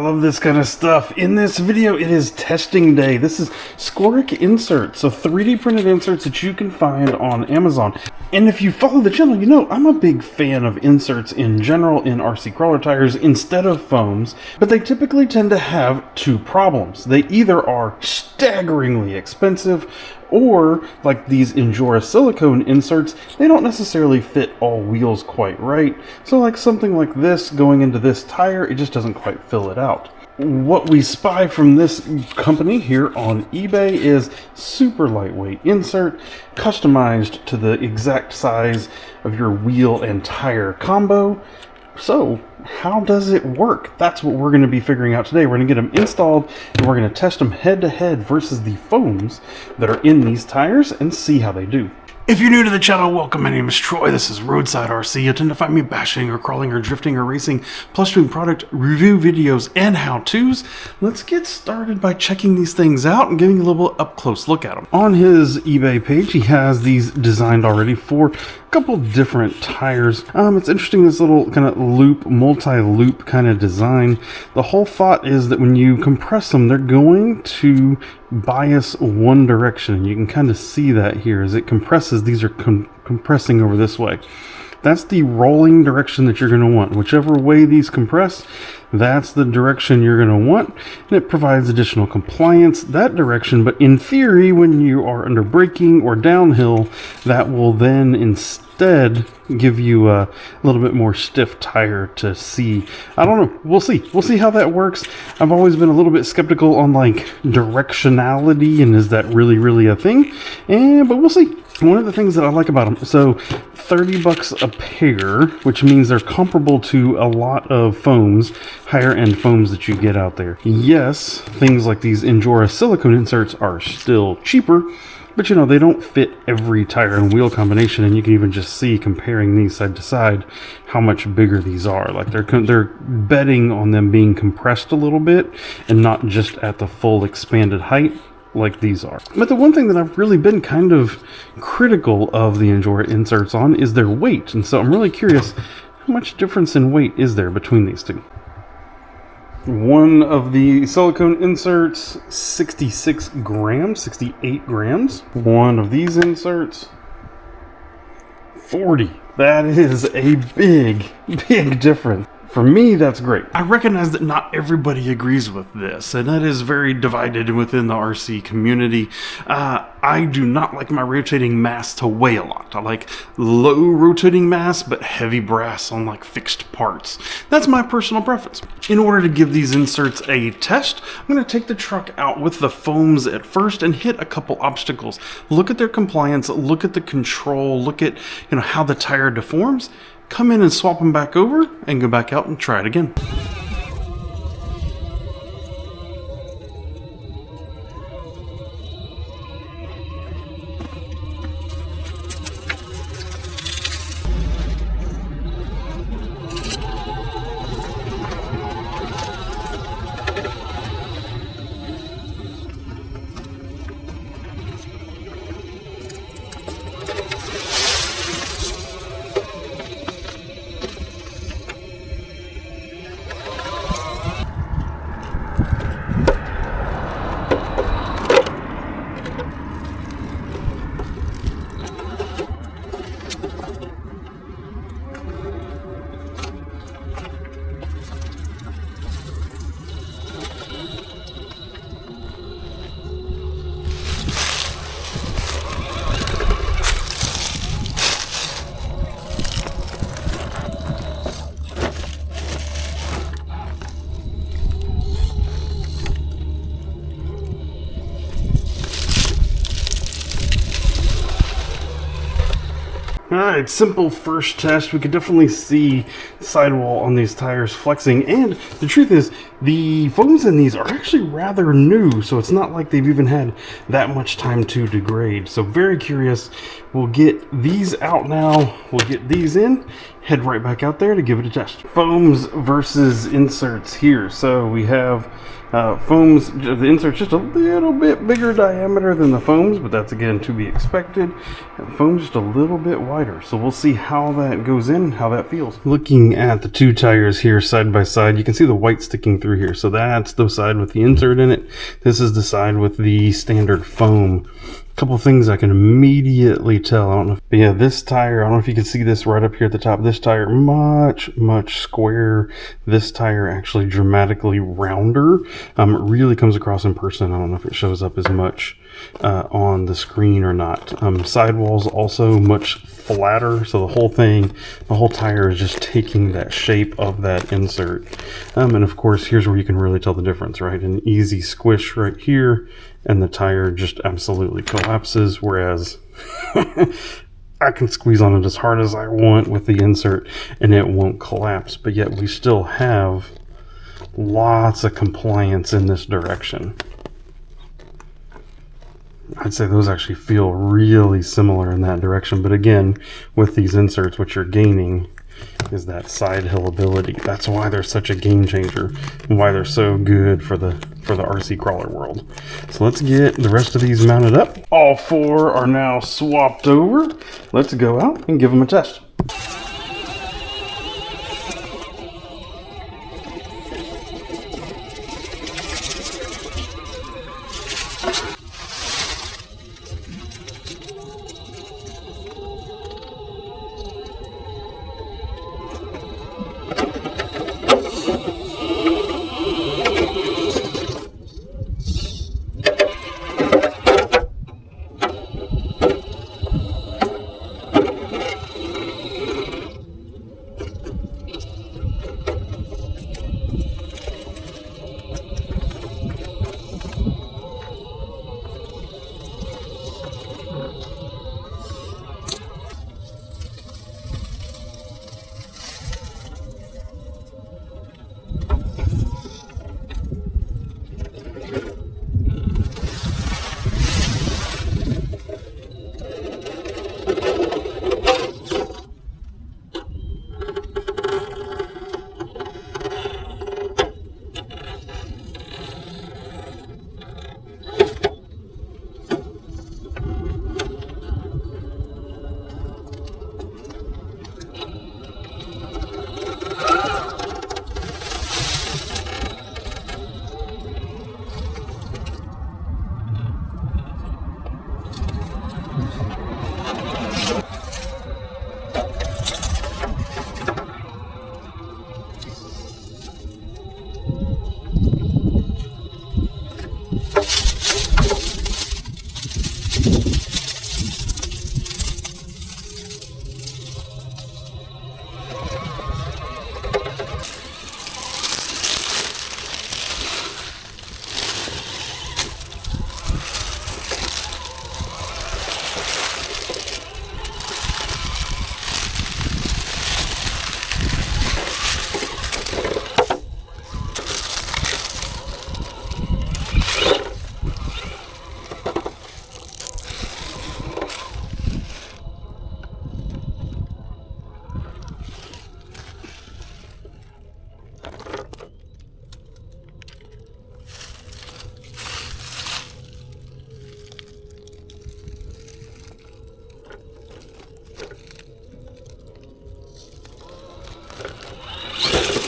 love this kind of stuff. In this video, it is testing day. This is Scoric inserts, so 3D printed inserts that you can find on Amazon. And if you follow the channel, you know I'm a big fan of inserts in general in RC crawler tires instead of foams, but they typically tend to have two problems. They either are staggeringly expensive, or like these injora silicone inserts, they don't necessarily fit all wheels quite right. So like something like this going into this tire, it just doesn't quite fill it out. What we spy from this company here on eBay is super lightweight insert, customized to the exact size of your wheel and tire combo. So how does it work? That's what we're going to be figuring out today. We're going to get them installed and we're going to test them head to head versus the foams that are in these tires and see how they do. If you're new to the channel, welcome. My name is Troy. This is Roadside RC. You tend to find me bashing or crawling or drifting or racing, plus doing product review videos and how-tos. Let's get started by checking these things out and getting a little up-close look at them. On his eBay page, he has these designed already for a couple different tires. It's interesting, this little kind of loop, multi-loop kind of design. The whole thought is that when you compress them, they're going to bias one direction. You can kind of see that here as it compresses. These are compressing over this way. That's the rolling direction that you're going to want. Whichever way these compress, that's the direction you're going to want, and it provides additional compliance that direction. But in theory, when you are under braking or downhill, that will then instead give you a little bit more stiff tire to see. I don't know. We'll see how that works. I've always been a little bit skeptical on like directionality and is that really a thing? But we'll see. One of the things that I like about them, so 30 bucks a pair, which means they're comparable to a lot of foams, higher end foams that you get out there. Yes, things like these injora silicone inserts are still cheaper, but you know, they don't fit every tire and wheel combination, and you can even just see, comparing these side to side, how much bigger these are. Like they're betting on them being compressed a little bit and not just at the full expanded height like these are. But the one thing that I've really been kind of critical of the injora inserts on is their weight, and so I'm really curious, how much difference in weight is there between these two? One of the silicone inserts, 66 grams, 68 grams. One of these inserts, 40. That is a big difference. For me, that's great. I recognize that not everybody agrees with this, and that is very divided within the RC community. I do not like my rotating mass to weigh a lot. I like low rotating mass, but heavy brass on like fixed parts. That's my personal preference. In order to give these inserts a test, I'm going to take the truck out with the foams at first and hit a couple obstacles. Look at their compliance, look at the control, look at how the tire deforms. Come in and swap them back over and go back out and try it again. Alright, simple first test. We could definitely see sidewall on these tires flexing, and the truth is, the foams in these are actually rather new, so it's not like they've even had that much time to degrade. So very curious we'll get these out now. We'll get these in, head right back out there to give it a test. Foams versus inserts here. So we have foams, the insert's just a little bit bigger diameter than the foams, but that's again to be expected. And foam's just a little bit wider. So we'll see how that goes in, how that feels. Looking at the two tires here side by side, you can see the white sticking through here. So that's the side with the insert in it. This is the side with the standard foam. Couple things I can immediately tell. I don't know, but yeah, this tire, I don't know if you can see this right up here at the top. This tire much squarer. This tire actually dramatically rounder. It really comes across in person. I don't know if it shows up as much on the screen or not. Sidewalls also much flatter, so the whole thing, the whole tire is just taking that shape of that insert. And of course, here's where you can really tell the difference, right? An easy squish right here, and the tire just absolutely collapses, whereas I can squeeze on it as hard as I want with the insert and it won't collapse, but yet we still have lots of compliance in this direction. I'd say those actually feel really similar in that direction, but again, with these inserts, what you're gaining is that side hill ability. That's why they're such a game changer and why they're so good for the RC crawler world. So let's get the rest of these mounted up. All four are now swapped over. Let's go out and give them a test.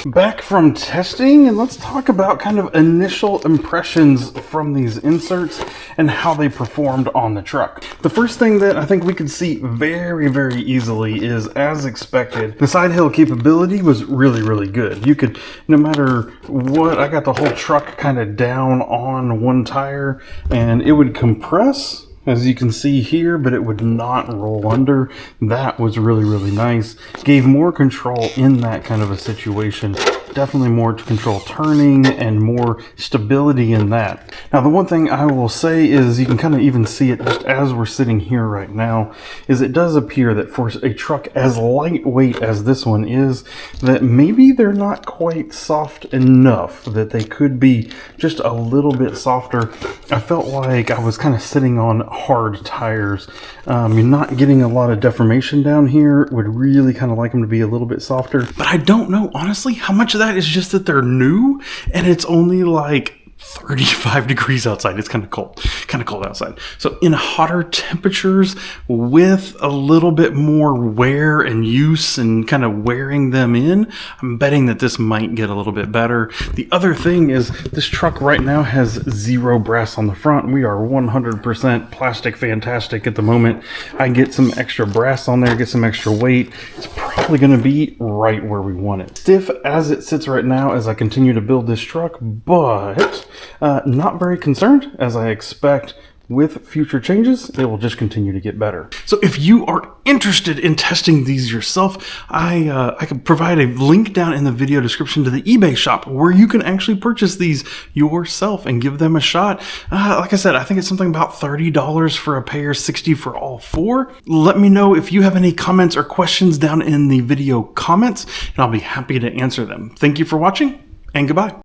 Back from testing, and let's talk about kind of initial impressions from these inserts and how they performed on the truck. The first thing that I think we could see very easily is, as expected, the side hill capability was really good. You could, no matter what, I got the whole truck kind of down on one tire and it would compress, as you can see here, but it would not roll under. That was really nice. Gave more control in that kind of a situation. definitely more to control turning and more stability in that. Now, the one thing I will say is you can kind of even see it just as we're sitting here right now, is it does appear that for a truck as lightweight as this one is, that maybe they're not quite soft enough, that they could be just a little bit softer. I felt like I was kind of sitting on hard tires. You're not getting a lot of deformation down here. Would really kind of like them to be a little bit softer, but I don't know honestly how much of that is just that they're new and it's only like 35 degrees outside. It's kind of cold outside. So in hotter temperatures with a little bit more wear and use and kind of wearing them in, I'm betting that this might get a little bit better. The other thing is this truck right now has 0 brass on the front. We are 100% plastic fantastic at the moment. I get some extra brass on there, get some extra weight. It's probably going to be right where we want it. Stiff as it sits right now as I continue to build this truck, but not very concerned, as I expect with future changes, it will just continue to get better. So if you are interested in testing these yourself, I can provide a link down in the video description to the eBay shop where you can actually purchase these yourself and give them a shot. Like I said, I think it's something about $30 for a pair, $60 for all 4. Let me know if you have any comments or questions down in the video comments, and I'll be happy to answer them. Thank you for watching, and goodbye.